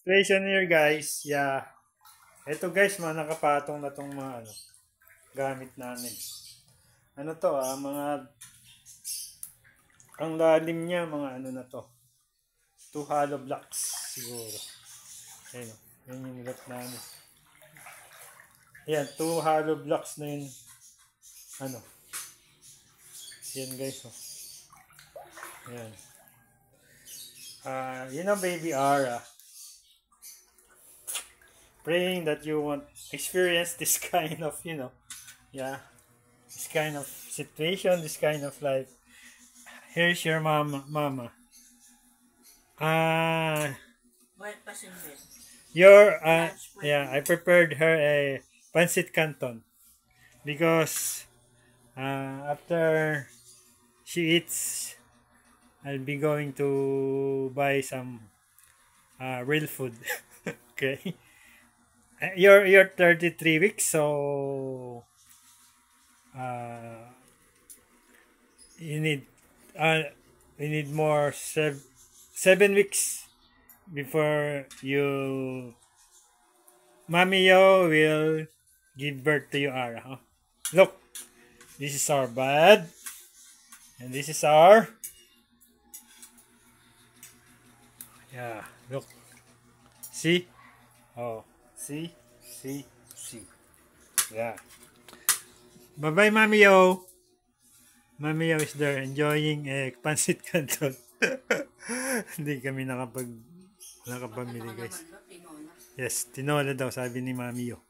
Situation here guys, yeah. Ito guys, mga nakapatong na tong mga gamit namin. Ano to mga ang lalim niya mga na to. 2 hollow blocks siguro. Ayun, yan yung nilat namin. Yan, 2 hollow blocks na yun. Yan guys, Yan. Baby Ara. Praying that you won't experience this kind of, this kind of situation, this kind of life. Here's your mama. I prepared her a pancit canton because after she eats, I'll be going to buy some real food. Okay. You're 33 weeks, so you need more 7 weeks before Mommy Yo will give birth to you, Ara. Huh? Look, this is our bed, and this is our look. See? Oh, see. Yeah. Bye-bye, Mommy Yo. Mommy Yo is there enjoying a pancit canton. Hindi kami nakapamili, guys. Yes, tinola daw, sabi ni Mommy Yo.